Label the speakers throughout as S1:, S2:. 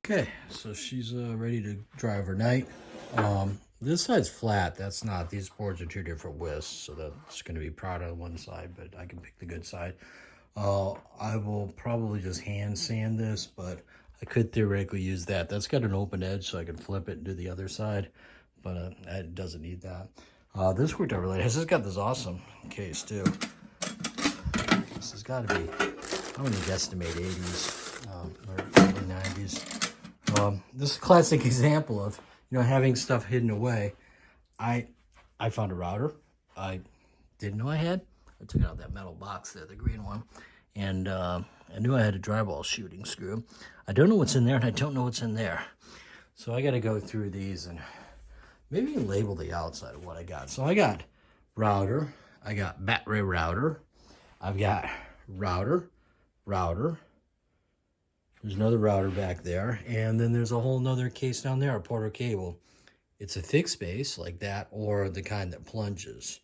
S1: Okay, so she's ready to dry overnight. This side's flat. That's not. These boards are two different widths, so that's going to be proud on one side, but I can pick the good side. I will probably just hand sand this, but I could theoretically use that. That's got an open edge, so I can flip it and do the other side, but it doesn't need that. This worked out really nice. This has got this awesome case, too. This has got to be, I'm going to guesstimate 80s or early 90s. This is a classic example of, having stuff hidden away. I found a router I didn't know I had. I took out that metal box there, the green one, and I knew I had a drywall shooting screw. I don't know what's in there, and I don't know what's in there. So I got to go through these and maybe label the outside of what I got. So I got router, I got battery router, I've got router. There's another router back there, and then there's a whole nother case down there, a Porter cable. It's a fixed base like that, or the kind that plunges.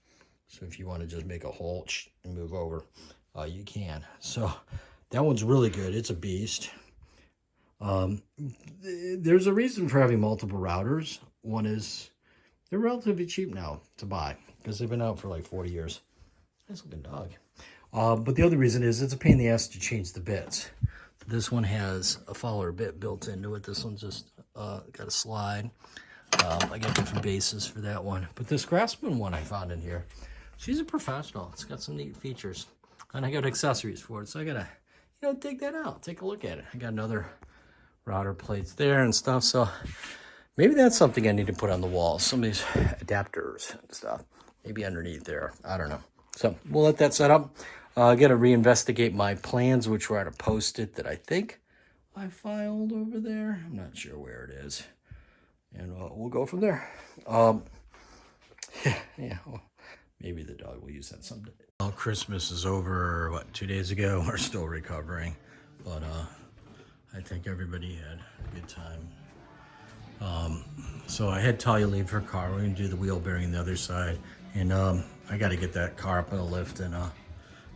S1: So if you want to just make a hole and move over, you can. So that one's really good. It's a beast. There's a reason for having multiple routers. One is they're relatively cheap now to buy because they've been out for like 40 years. Nice looking dog. But the other reason is it's a pain in the ass to change the bits. This one has a follower bit built into it. This one's just got a slide. I got different bases for that one. But this Craftsman one I found in here, she's a professional. It's got some neat features. And I got accessories for it. So I got to, take that out. Take a look at it. I got another router plates there and stuff. So maybe that's something I need to put on the wall. Some of these adapters and stuff. Maybe underneath there. I don't know. So we'll let that set up. I got to reinvestigate my plans, which were at a Post-it that I think I filed over there. I'm not sure where it is. And we'll go from there. Well, maybe the dog will use that someday. Well, Christmas is over, 2 days ago? We're still recovering. But I think everybody had a good time. So I had Talia leave her car. We're going to do the wheel bearing on the other side. And I got to get that car up on the lift and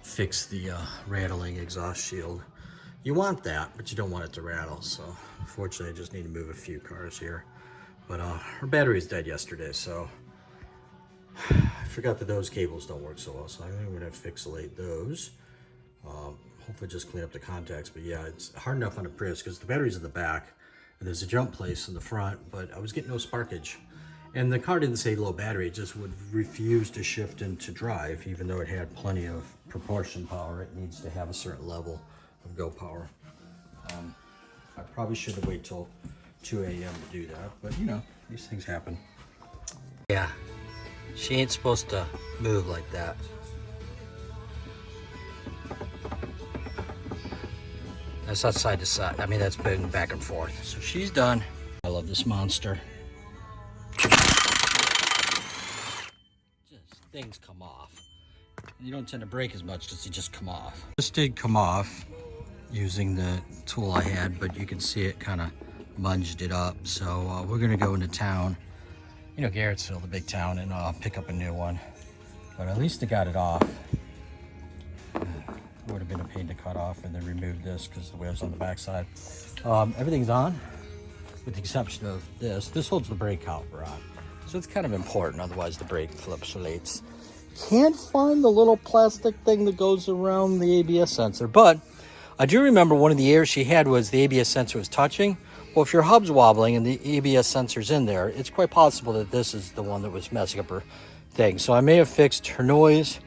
S1: fix the rattling exhaust shield. You want that, but you don't want it to rattle. So unfortunately, I just need to move a few cars here. But her battery's dead yesterday, so I forgot that those cables don't work so well. So I think I'm gonna fixate those. Hopefully just clean up the contacts. But yeah, it's hard enough on a Prius because the battery's in the back and there's a jump place in the front, but I was getting no sparkage. And the car didn't say low battery, it just would refuse to shift into drive, even though it had plenty of proportion power. It needs to have a certain level of go power. I probably should have waited till 2 a.m. to do that, but these things happen. Yeah, she ain't supposed to move like that. That's not side to side. I mean, that's been back and forth. So she's done. I love this monster. Things come off. You don't tend to break as much as they just come off. This did come off using the tool I had, but you can see it kind of munged it up. So we're gonna go into town, Garrettsville, the big town, and pick up a new one. But at least I got it off. It would have been a pain to cut off and then remove this because the wheel's on the back side. Everything's on, with the exception of this. This holds the brake caliper on. So it's kind of important, otherwise the brake flips relates. can't find the little plastic thing that goes around the ABS sensor. But I do remember one of the errors she had was the ABS sensor was touching. Well, if your hub's wobbling and the ABS sensor's in there, it's quite possible that this is the one that was messing up her thing. So I may have fixed her noise,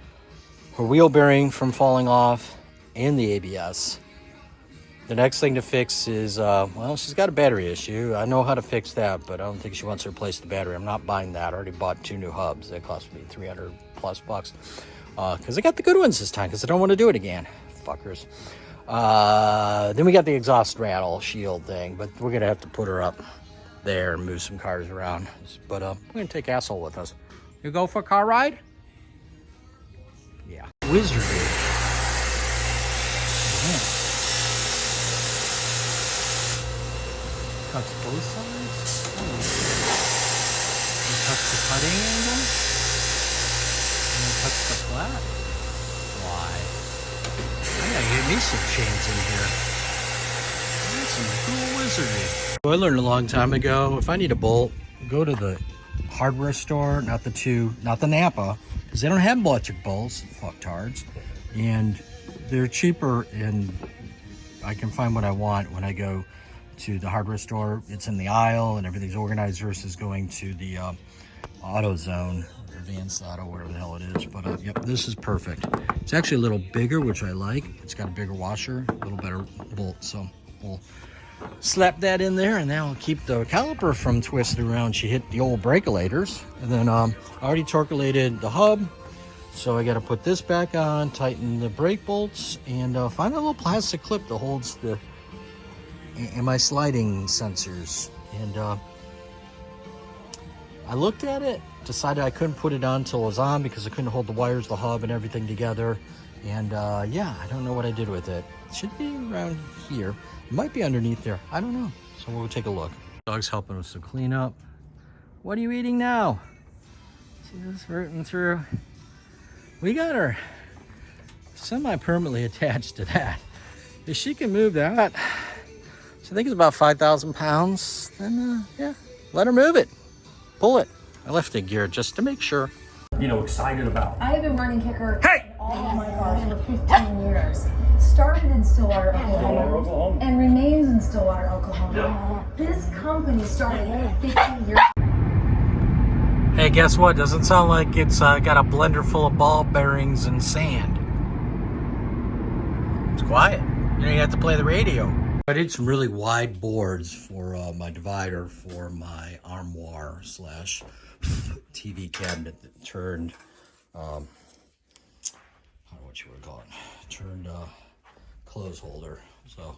S1: her wheel bearing from falling off, and the ABS. The next thing to fix is, well, she's got a battery issue. I know how to fix that, but I don't think she wants to replace the battery. I'm not buying that. I already bought 2 new hubs. That cost me $300+ bucks. Because I got the good ones this time, because I don't want to do it again. Fuckers. Then we got the exhaust rattle shield thing, but we're going to have to put her up there and move some cars around. But we're going to take Asshole with us. You go for a car ride? Yeah. Wizardry. Yeah. Cuts both sides. Oh. You touch the cutting angle. And then touch the flat. Why? I gotta get me some chains in here. That's some cool wizardry. I learned a long time ago, if I need a bolt, go to the hardware store, not the Napa, because they don't have electric bolts, fucktards. And they're cheaper, and I can find what I want when I go to the hardware store. It's in the aisle and everything's organized versus going to the AutoZone or Advanced Auto, whatever the hell it is. But yep, this is perfect. It's actually a little bigger, which I like. It's got a bigger washer, a little better bolt. So we'll slap that in there, and that'll keep the caliper from twisting around. She hit the old brakelators. And then I already torque-related the hub. So I got to put this back on, tighten the brake bolts, and find a little plastic clip that holds the my sliding sensors. And I looked at it, decided I couldn't put it on until it was on because I couldn't hold the wires, the hub, and everything together. And yeah, I don't know what I did with it. It should be around here. It might be underneath there. I don't know. So we'll take a look. Dog's helping us to clean up. What are you eating now? She's rooting through. We got her semi-permanently attached to that. If she can move that, so I think it's about 5,000 pounds, then yeah, let her move it. Pull it. I left it gear just to make sure. You know, excited about.
S2: I have been running Kicker in all of my cars for 15 years. Started in Stillwater, Oklahoma, and remains in Stillwater, Oklahoma. Yeah. This company started 15 years.
S1: Hey, guess what? Doesn't sound like it's got a blender full of ball bearings and sand. It's quiet. You don't even have to play the radio. I did some really wide boards for my divider for my armoire / TV cabinet that turned, I don't know what you would call it, turned clothes holder. So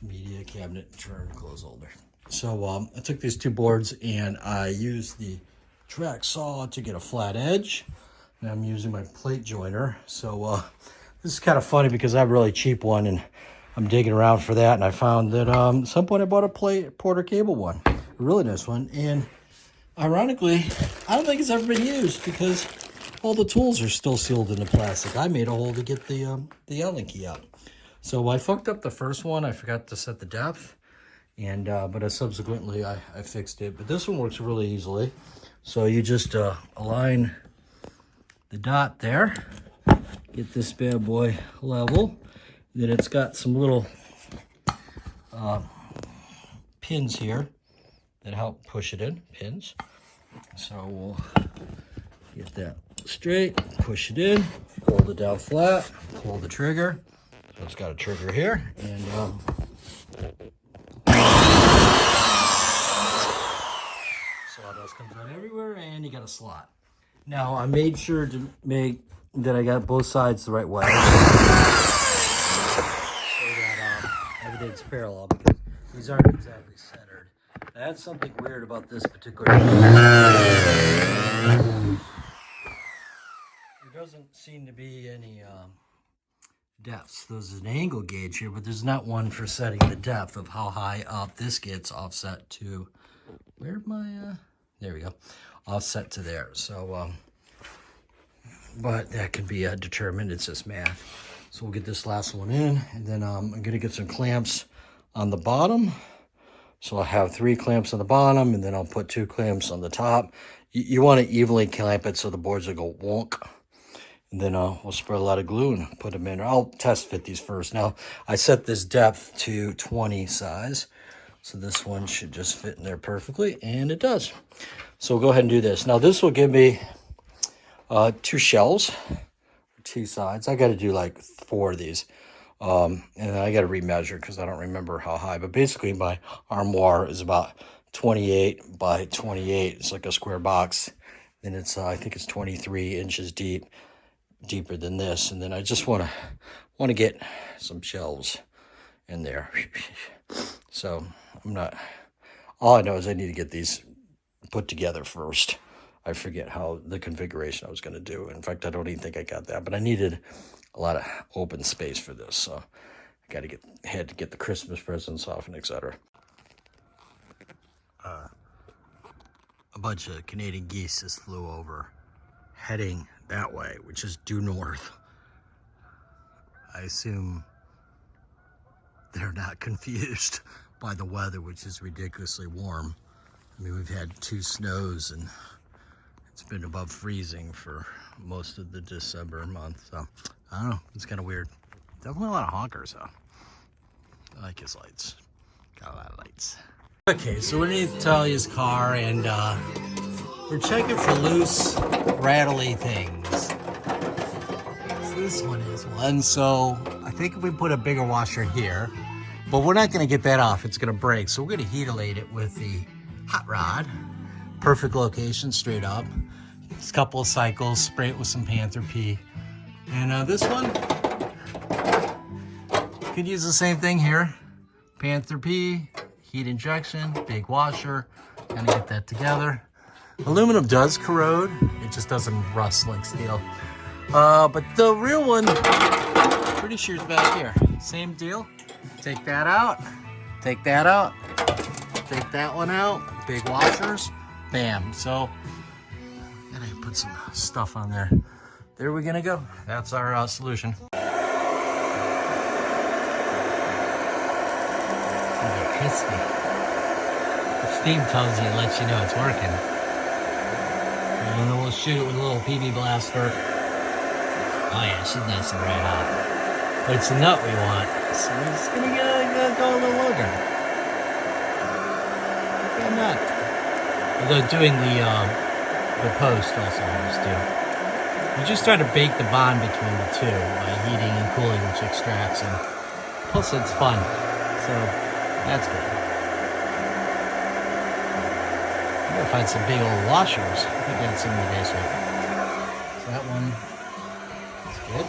S1: media cabinet turned clothes holder. So I took these 2 boards and I used the track saw to get a flat edge. And I'm using my plate joiner. So this is kind of funny because I have a really cheap one and I'm digging around for that, and I found that at some point I bought a Porter Cable one, a really nice one. And ironically, I don't think it's ever been used because all the tools are still sealed in the plastic. I made a hole to get the Allen key out. So I fucked up the first one. I forgot to set the depth, and but subsequently I fixed it. But this one works really easily. So you just align the dot there, get this bad boy level. Then it's got some little pins here that help push it in, pins. So we'll get that straight, push it in, hold it down flat, pull the trigger. So it's got a trigger here, and sawdust comes out everywhere, and you got a slot. Now I made sure to make that I got both sides the right way. Everything's parallel because these aren't exactly centered. That's something weird about this particular. There doesn't seem to be any depths. There's an angle gauge here, but there's not one for setting the depth of how high up this gets offset to. Where'd my there we go, offset to there. So but that can be determined. It's just math. So we'll get this last one in, and then I'm going to get some clamps on the bottom. So I'll have 3 clamps on the bottom, and then I'll put 2 clamps on the top. You want to evenly clamp it so the boards will go wonk. And then we'll spread a lot of glue and put them in. I'll test fit these first. Now, I set this depth to 20 size. So this one should just fit in there perfectly, and it does. So we'll go ahead and do this. Now, this will give me 2 shelves, 2 sides. I got to do like 4 of these. And I got to remeasure because I don't remember how high. But basically, my armoire is about 28 by 28. It's like a square box. And it's, I think it's 23 inches deep, deeper than this. And then I just want to get some shelves in there. So I'm not, all I know is I need to get these put together first. I forget how the configuration I was going to do. In fact, I don't even think I got that, but I needed a lot of open space for this. So I got to had to get the Christmas presents off and etc. A bunch of Canadian geese just flew over, heading that way, which is due north. I assume they're not confused by the weather, which is ridiculously warm. I mean, we've had 2 snows and it's been above freezing for most of the December month. So I don't know, it's kind of weird. Definitely a lot of honkers though. I like his lights. Got a lot of lights. Okay, so we're underneath Talia's car and we're checking for loose, rattly things. So this one is one. So I think if we put a bigger washer here, but we're not going to get that off. It's going to break. So we're going to heat-elate it with the hot rod. Perfect location, straight up. Just a couple of cycles, spray it with some Panther Pea. And this one, could use the same thing here. Panther Pea, heat injection, big washer. Kind of get that together. Aluminum does corrode. It just doesn't rust like steel. But the real one, pretty sure is back here. Same deal. Take that out. Take that out. Take that one out. Big washers. Bam. So, gotta put some stuff on there. There we're gonna go. That's our solution. They're crispy. The steam tells you, lets you know it's working. And then we'll shoot it with a little PB blaster. Oh yeah, she's nice and red hot. But it's the nut we want, so we're just gonna go a little longer. Look at that. Although doing the post also helps too. You just try to bake the bond between the two by heating and cooling, which extracts, and plus it's fun. So that's good. I'm gonna find some big old washers. I think that's in the basement. So that one is good.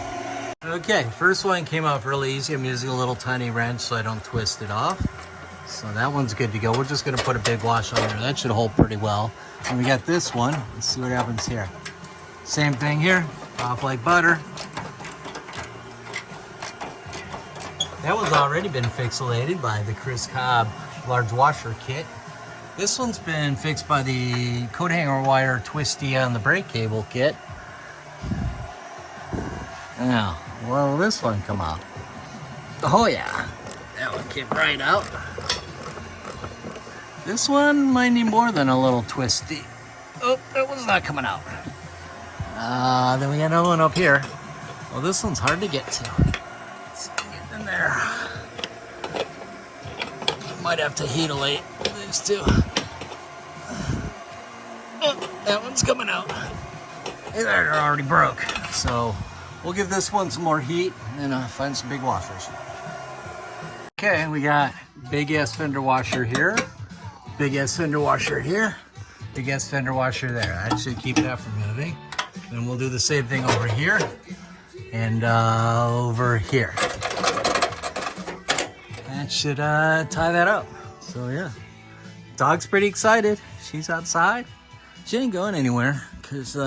S1: Okay, first one came off really easy. I'm using a little tiny wrench so I don't twist it off. So that one's good to go. We're just gonna put a big wash on there. That should hold pretty well. And we got this one. Let's see what happens here. Same thing here, off like butter. That one's already been fixated by the Chris Cobb large washer kit. This one's been fixed by the coat hanger wire twisty on the brake cable kit. Now, where will this one come out? Oh yeah, that one came right out. This one might need more than a little twisty. Oh, that one's not coming out. Then we got another one up here. Well, this one's hard to get to. Let's get in there. Might have to heat-elate these two. Oh, that one's coming out. They're already broke. So we'll give this one some more heat and find some big washers. Okay, we got big ass fender washer here. Big ass fender washer here. Big ass fender washer there. I should keep that from moving. Then we'll do the same thing over here and over here. That should tie that up. So yeah, dog's pretty excited. She's outside. She ain't going anywhere because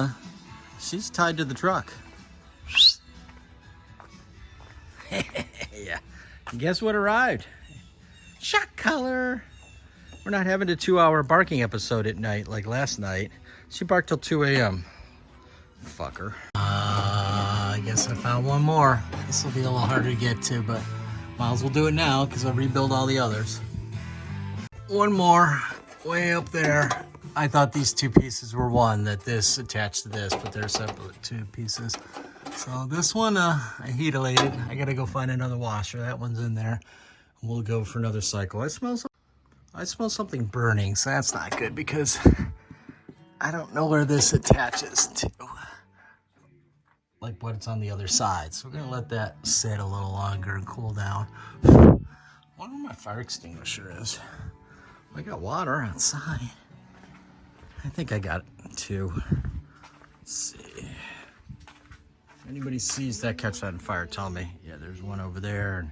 S1: she's tied to the truck. Yeah. And guess what arrived? Shock collar. We're not having a 2-hour barking episode at night like last night. She barked till 2 a.m. Fucker. I guess I found one more. This will be a little harder to get to, but might as well do it now because I'll rebuild all the others. One more way up there. I thought these two pieces were one, that this attached to this, but they're separate two pieces. So this one, I heat-elated. I gotta go find another washer. That one's in there. We'll go for another cycle. I smell something burning, so that's not good because I don't know where this attaches to. Like what's on the other side. So we're gonna let that sit a little longer and cool down. I wonder where my fire extinguisher is. I got water outside. I think I got it too. Let's see. If anybody sees that, catch that on fire, tell me. Yeah, there's one over there. And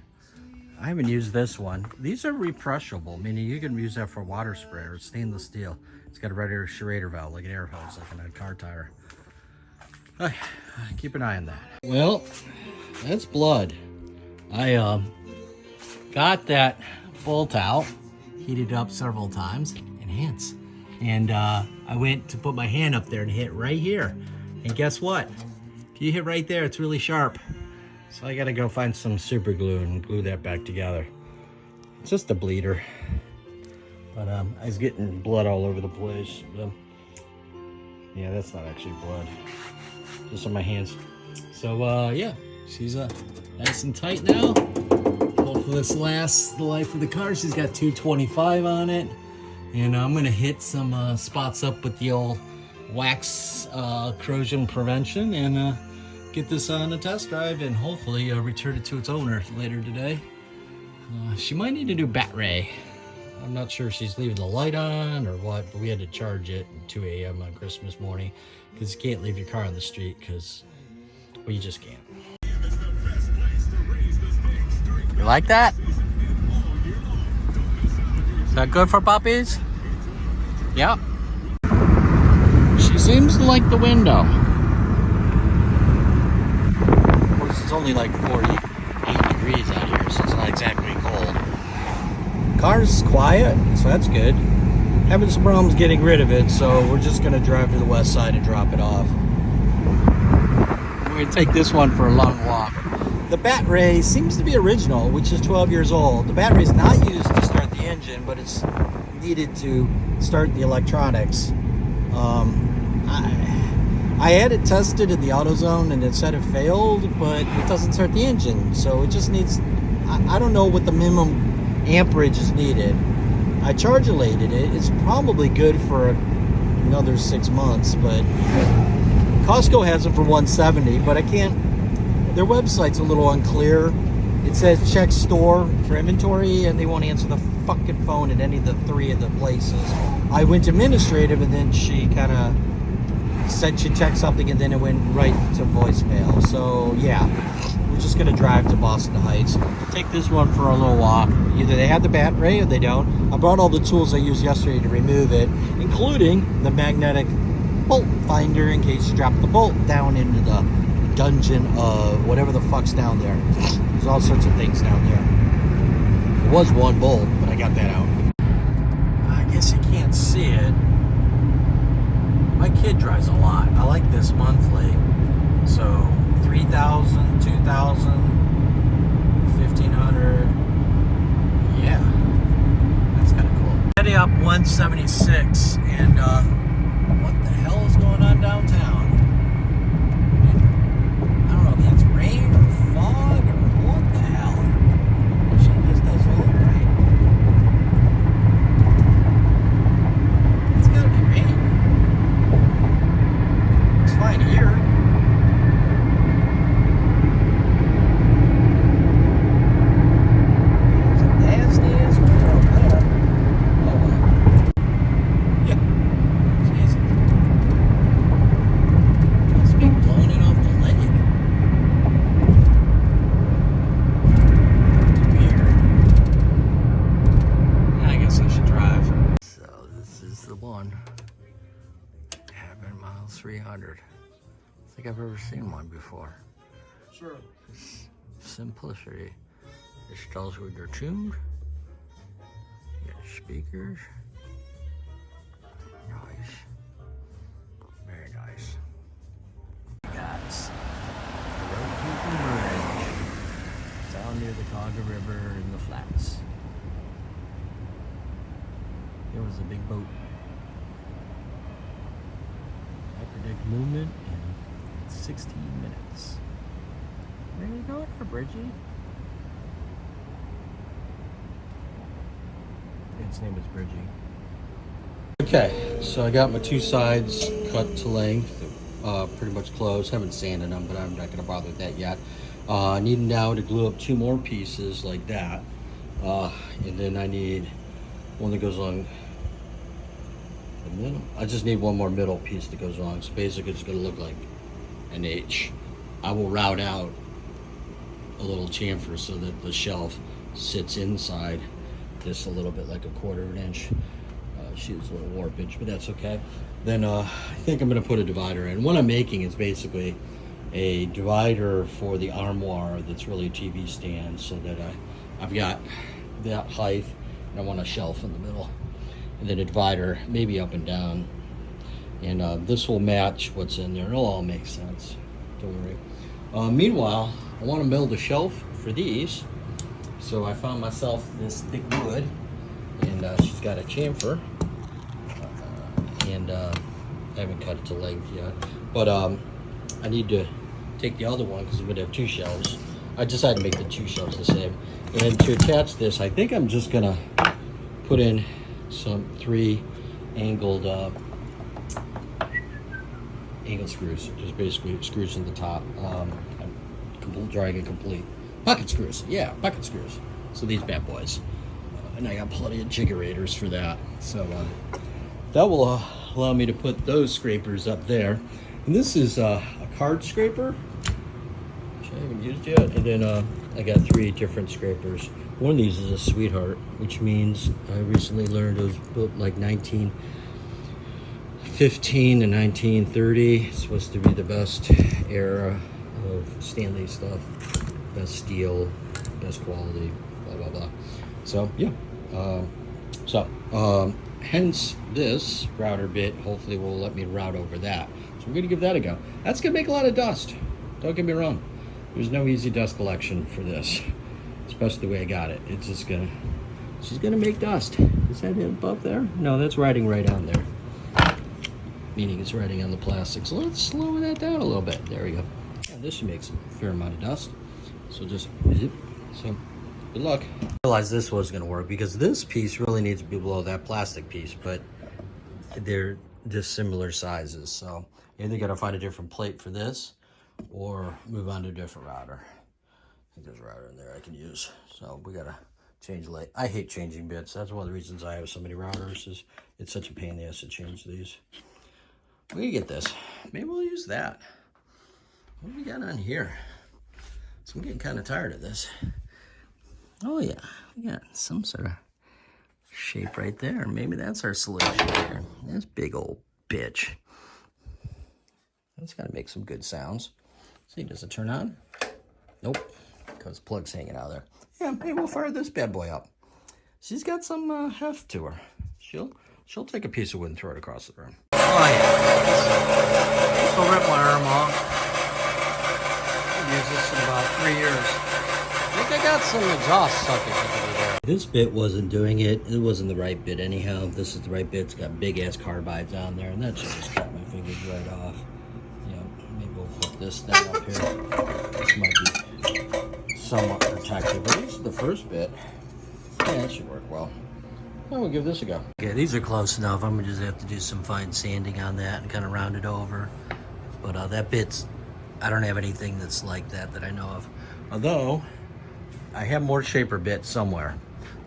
S1: I haven't used this one. These are repressable, meaning you can use that for water sprayer. It's stainless steel. It's got a radiator valve, like an air hose, like in a car tire. Keep an eye on that. Well, that's blood. I got that bolt out, heated it up several times, enhance. And I went to put my hand up there and hit right here. And guess what? If you hit right there, it's really sharp. So I gotta go find some super glue and glue that back together. It's just a bleeder. But I was getting blood all over the place. Yeah, that's not actually blood. Just on my hands. So yeah, she's nice and tight now. Hopefully this lasts the life of the car. She's got 225 on it. And I'm gonna hit some spots up with the old wax corrosion prevention and get this on a test drive and hopefully return it to its owner later today. She might need a new battery. I'm not sure if she's leaving the light on or what, but we had to charge it at 2 a.m. on Christmas morning because you can't leave your car on the street because, well, you just can't. You like that? Is that good for puppies? Yep. She seems to like the window. Of course, it's only like 48 degrees out here, so it's not exactly cold. Car's quiet, so that's good. Having some problems getting rid of it, so we're just gonna drive to the west side and drop it off. We're gonna take this one for a long walk. The battery seems to be original, which is 12 years old. The battery is not used to start the engine, but it's needed to start the electronics. I had it tested in the AutoZone and it said it failed, but it doesn't start the engine. So it just needs, I don't know what the minimum amperage is needed. I charge-elated it. It's probably good for another 6 months, but Costco has them for $170, but I can't, their website's a little unclear. It says check store for inventory and they won't answer the fucking phone at any of the 3 of the places. I went to administrative and then she kind of said she checked something and then it went right to voicemail. So yeah, we're just gonna drive to Boston Heights. Take this one for a little walk. Either they have the battery or they don't. I brought all the tools I used yesterday to remove it, including the magnetic bolt finder in case you drop the bolt down into the dungeon of whatever the fuck's down there. There's all sorts of things down there. There was one bolt, but I got that out. I guess you can't see it. My kid drives a lot. I like this monthly. So 3,000, 2,000, 1,500. Yeah, that's kind of cool. Heading up 176, and what the hell is going on downtown? I don't know if that's rain or fog or what the hell. Shit just does look right. It's gotta be rain. It's fine here. Having mile 300. I think I've ever seen one before.
S3: Sure.
S1: Simplicity. This tells you they're tuned. You got speakers. Nice. Very nice. Guys, the Road Bridge. Down near the Cauga River in the flats. There was a big boat. Predict movement in 16 minutes. Where are you going for, Bridgie? Its name is Bridgie. Okay, so I got my two sides cut to length, pretty much close. Haven't sanded them, but I'm not going to bother with that yet. I need now to glue up two more pieces like that. And then I need one that goes along the middle. I just need one more middle piece that goes along. So basically it's going to look like an H. I will route out a little chamfer so that the shelf sits inside this a little bit, like a quarter of an inch. She's a little warpage, but that's okay. Then I think I'm going to put a divider in. What I'm making is basically a divider for the armoire that's really a TV stand, so that I've got that height, and I want a shelf in the middle, and then a divider maybe up and down, and this will match what's in there. It'll all make sense, don't worry. Meanwhile, I want to build a shelf for these, so I found myself this thick wood, and she's got a chamfer, and I haven't cut it to length yet, but I need to take the other one because I'm going to have two shelves. I decided to make the two shelves the same. And to attach this, I think I'm just going to put in some 3 angled screws. Just basically screws in the top. I'm drawing a complete pocket screws. Yeah, pocket screws. So these bad boys. And I got plenty of jiggerators for that. So that will allow me to put those scrapers up there. And this is a card scraper, which I haven't used yet. And then I got 3 different scrapers. One of these is a Sweetheart, which means I recently learned it was built like 1915 to 1930. It's supposed to be the best era of Stanley stuff. Best steel, best quality, blah, blah, blah. So, yeah. Hence this router bit hopefully will let me route over that. So we're going to give that a go. That's going to make a lot of dust. Don't get me wrong. There's no easy dust collection for this, especially the way I got it. It's just going to, she's going to make dust. Is that it above there? No, that's riding right on there. Meaning it's riding on the plastic. So let's slow that down a little bit. There we go. Yeah, this should make some fair amount of dust. So just zip. So good luck. I realized this was going to work because this piece really needs to be below that plastic piece, but they're just similar sizes. So either got to find a different plate for this or move on to a different router. I think there's a router in there I can use. So we got to change late. I hate changing bits. That's one of the reasons I have so many routers, is it's such a pain in the ass to change these. We're going to get this. Maybe we'll use that. What do we got on here? So I'm getting kind of tired of this. Oh yeah, we got some sort of shape right there. Maybe that's our solution here. This big old bitch. That's got to make some good sounds. See, does it turn on? Nope, because plug's hanging out of there. Yeah, maybe we'll fire this bad boy up. She's got some heft to her. She'll take a piece of wood and throw it across the room. Oh yeah. So rip my arm off. I've used this in about 3 years. I think I got some exhaust sockets under there. This bit wasn't doing it. It wasn't the right bit anyhow. This is the right bit. It's got big ass carbides on there, and that should just cut my fingers right off. You know, maybe we'll put this thing up here. This might be somewhat protected, but this is the first bit. Yeah, that should work well. Well, we'll give this a go. Okay, these are close enough. I'm gonna just have to do some fine sanding on that and kind of round it over. But that bit's, I don't have anything that's like that I know of. Although, I have more shaper bits somewhere.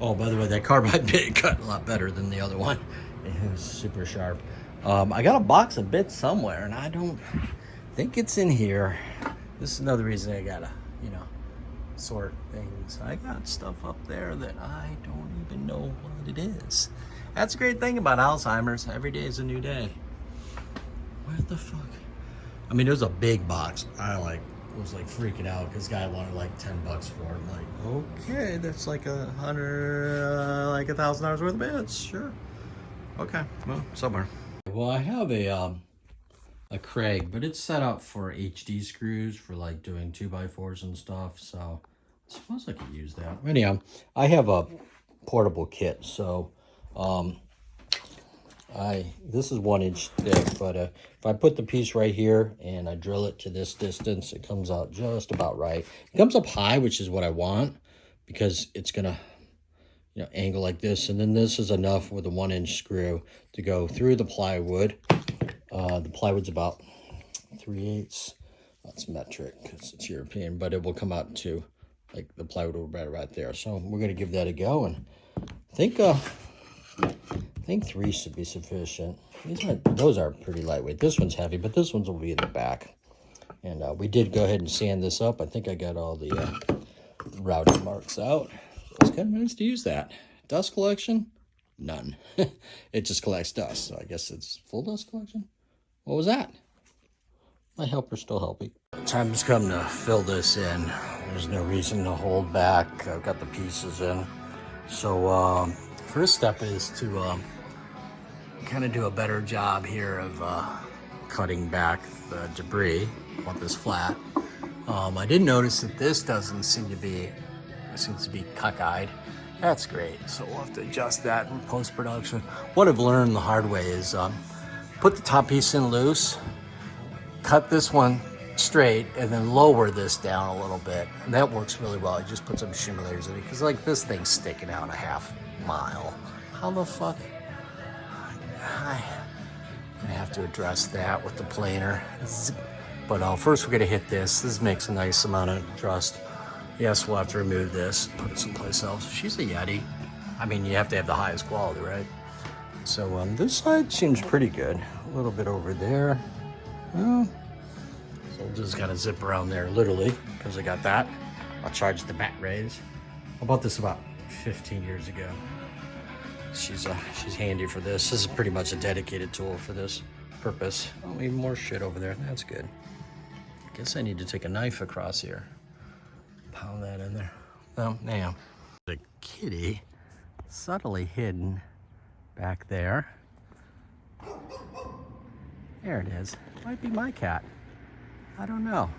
S1: Oh, by the way, that carbide bit cut a lot better than the other one. It was super sharp. I got a box of bits somewhere, and I don't think it's in here. This is another reason I gotta, you know, sort things. I got stuff up there that I don't even know what it is. That's a great thing about Alzheimer's. Every day is a new day. Where the fuck? I mean, it was a big box. I was like freaking out because guy wanted like $10 for it. I'm like, okay, that's like $1,000 worth of bits. Sure. Okay, well, somewhere. Well, I have a Craig, but it's set up for HD screws for like doing 2x4s and stuff. So I suppose I could use that. Anyhow, I have a portable kit, so this is 1 inch thick, but if I put the piece right here and I drill it to this distance, it comes out just about right. It comes up high, which is what I want, because it's gonna, you know, angle like this. And then this is enough with a 1 inch screw to go through the plywood. The plywood's about 3/8. That's metric because it's European, but it will come out to like the plywood will be right there. So we're gonna give that a go, and I think 3 should be sufficient. Those are pretty lightweight. This one's heavy, but this one's will be in the back. And we did go ahead and sand this up. I think I got all the routing marks out. So it's kind of nice to use that. Dust collection? None. It just collects dust. So I guess it's full dust collection. What was that? My helper's still helping. Time's come to fill this in. There's no reason to hold back. I've got the pieces in. So first step is to kind of do a better job here of cutting back the debris. I want this flat. I did notice that this doesn't seem to be, it seems to be cockeyed. That's great. So we'll have to adjust that in post-production. What I've learned the hard way is put the top piece in loose, cut this one straight, and then lower this down a little bit. And that works really well. You just put some shimulators in it, because like this thing's sticking out a half mile. How the fuck? I'm gonna have to address that with the planer. But first we're gonna hit this. This makes a nice amount of thrust. Yes, we'll have to remove this, put it someplace else. She's a Yeti. I mean, you have to have the highest quality, right? So this side seems pretty good. A little bit over there. Well, so we'll just gotta zip around there, literally, because I got that. I'll charge the bat rays. I bought this about 15 years ago. She's handy for this. This is pretty much a dedicated tool for this purpose. Oh, even more shit over there. That's good. I guess I need to take a knife across here. Pound that in there. Oh, now. The kitty subtly hidden back there. There it is. Might be my cat. I don't know.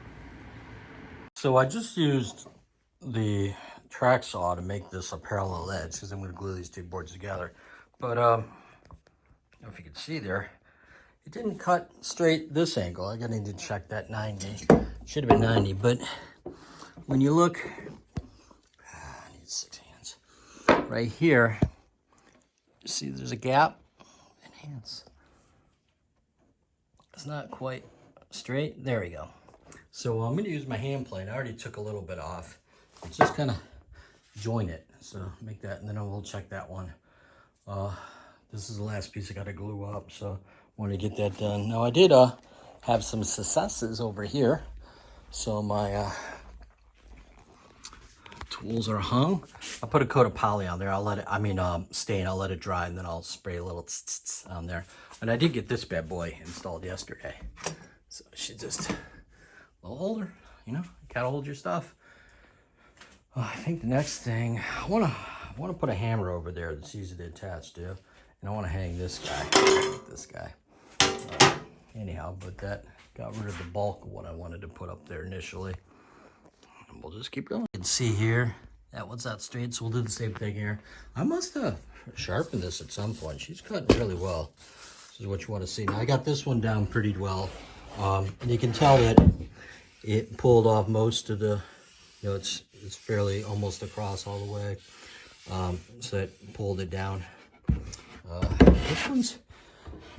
S1: So I just used the track saw to make this a parallel edge, because I'm going to glue these two boards together. But I don't know if you can see there, it didn't cut straight this angle. I need to check that 90. Should have been 90, but when you look, I need 6 hands. Right here, you see there's a gap. Enhance. It's not quite straight. There we go. So I'm going to use my hand plane. I already took a little bit off. Just kind of join it. So make that, and then we'll check that one. This is the last piece I got to glue up, so I want to get that done. Now I did have some successes over here. So my tools are hung. I put a coat of poly on there. I'll let it, stain. I'll let it dry, and then I'll spray a little on there. And I did get this bad boy installed yesterday. So she just, a little holder, you know, you gotta hold your stuff. I think the next thing, I wanna put a hammer over there that's easy to attach to. And I wanna hang this guy. Anyhow, but that got rid of the bulk of what I wanted to put up there initially. And we'll just keep going. You can see here, that one's not straight, so we'll do the same thing here. I must have sharpened this at some point. She's cutting really well. This is what you want to see. Now I got this one down pretty well. And you can tell that it pulled off most of the, you know, it's fairly almost across all the way. So it pulled it down. This one's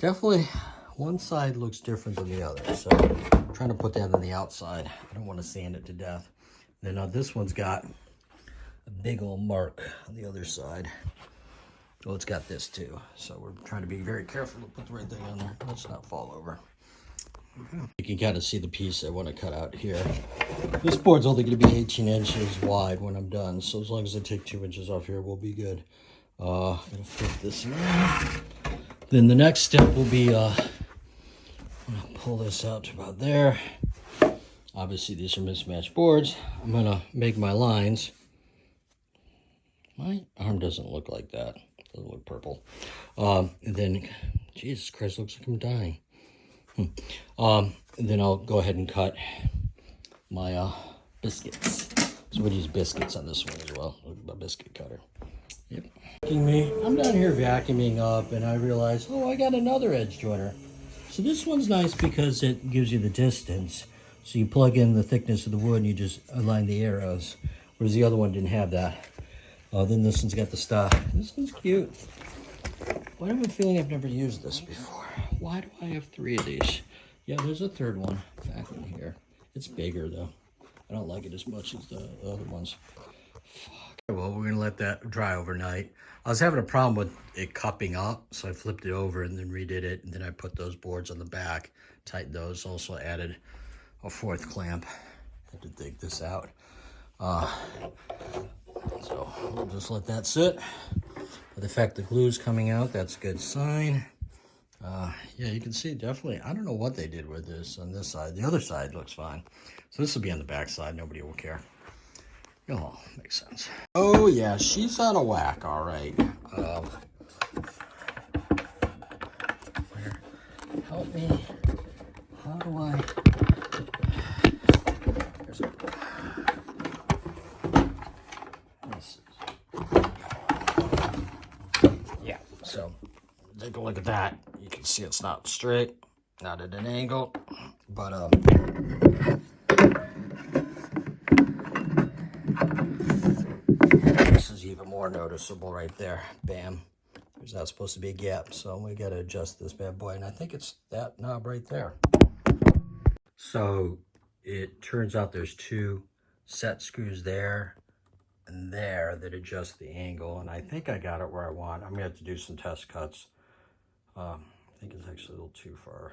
S1: definitely, one side looks different than the other. So I'm trying to put that on the outside. I don't want to sand it to death. Then this one's got a big old mark on the other side. Well, it's got this too. So we're trying to be very careful to put the right thing on there. Let's not fall over. You can kind of see the piece I want to cut out here. This board's only going to be 18 inches wide when I'm done. So as long as I take 2 inches off here, we'll be good. I'm going to flip this around. Then the next step will be, I'm going to pull this out to about there. Obviously, these are mismatched boards. I'm going to make my lines. My arm doesn't look like that. It doesn't look purple. And then, Jesus Christ, looks like I'm dying. And then I'll go ahead and cut my biscuits. So we'll use biscuits on this one as well. A biscuit cutter. Yep. Me. I'm down here vacuuming up and I realize, oh, I got another edge joiner. So this one's nice because it gives you the distance. So you plug in the thickness of the wood and you just align the arrows. Whereas the other one didn't have that. Then this one's got the stock. This one's cute. Why do I have a feeling I've never used this before? Why do I have 3 of these? Yeah, there's a third one back in here. It's bigger though. I don't like it as much as the other ones. Fuck. Well, we're gonna let that dry overnight. I was having a problem with it cupping up, so I flipped it over and then redid it, and then I put those boards on the back, tightened those, also added a 4th clamp. Had to dig this out. So we'll just let that sit. The fact the glue's coming out, that's a good sign. Yeah, you can see definitely, I don't know what they did with this on this side. The other side looks fine. So this will be on the back side, nobody will care. Oh, makes sense. Oh yeah, she's out of whack, all right. Help me. How do I? There's a... Yeah, so take a look at that. You can see it's not straight, not at an angle, but this is even more noticeable right there. Bam. There's not supposed to be a gap, so we got to adjust this bad boy, and I think it's that knob right there. So it turns out there's 2 set screws there and there that adjust the angle, and I think I got it where I want. I'm gonna have to do some test cuts. I think it's actually a little too far,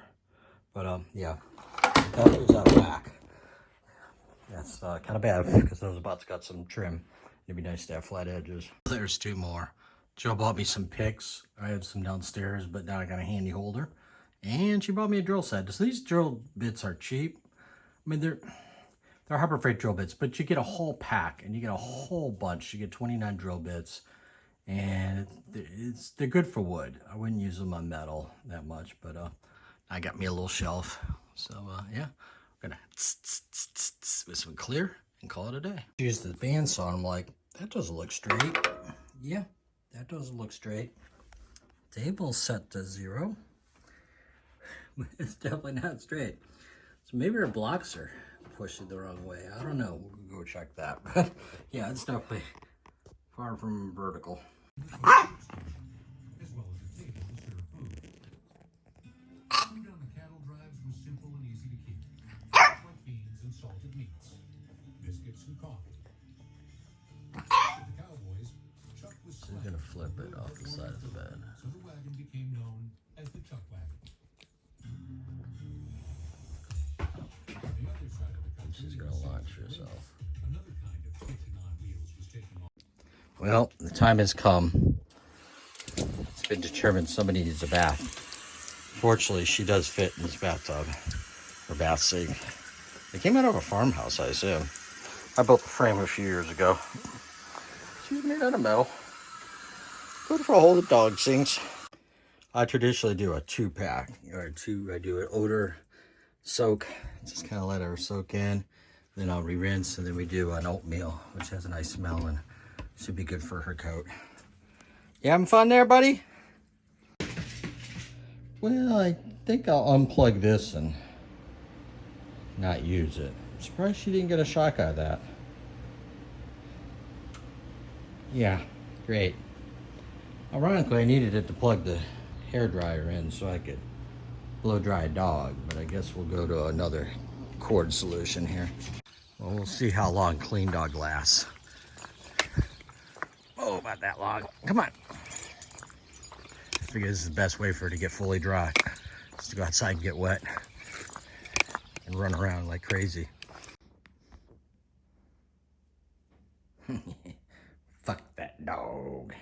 S1: but yeah, that was out of whack. That's kind of bad because I was about to cut some trim. It'd be nice to have flat edges. There's 2 more. Joe bought me some picks. I had some downstairs, but now I got a handy holder. And she bought me a drill set. So these drill bits are cheap. I mean, they're Harbor Freight drill bits, but you get a whole pack and you get a whole bunch. You get 29 drill bits, and they're good for wood. I wouldn't use them on metal that much, but I got me a little shelf. So yeah, I'm gonna with some clear and call it a day. Use the bandsaw. I'm like, that doesn't look straight. Yeah, that doesn't look straight. Table set to 0. It's definitely not straight. So maybe our blocks are pushing the wrong way. I don't know. We'll go check that. But yeah, it's definitely far from vertical.
S3: As well as a table to serve food. Food on the cattle drives was simple and easy to keep. Like beans and salted meats, biscuits and coffee. To the cowboys, Chuck was
S1: So you're gonna flip it off the side of the bed.
S3: so the wagon became known as the Chuck wagon. On the other side of the country,
S1: She's gonna launch herself.
S3: another kind of kitchen on wheels was taking off.
S1: Well, the time has come. It's been determined somebody needs a bath. Fortunately, she does fit in this bathtub, or bath sink. It came out of a farmhouse, I assume. I built the frame a few years ago. She's made out of metal. Good for all the dog sinks. I traditionally do a 2-pack, or 2. I do an odor soak, just kind of let her soak in. Then I'll re-rinse, and then we do an oatmeal, which has a nice smell and should be good for her coat. You having fun there, buddy? Well, I think I'll unplug this and not use it. I'm surprised she didn't get a shock out of that. Yeah, great. Ironically, I needed it to plug the hairdryer in so I could blow dry a dog, but I guess we'll go to another cord solution here. Well, we'll see how long Clean Dog lasts. Oh, about that long. Come on. I figure this is the best way for her to get fully dry, is to go outside and get wet and run around like crazy. Fuck that dog.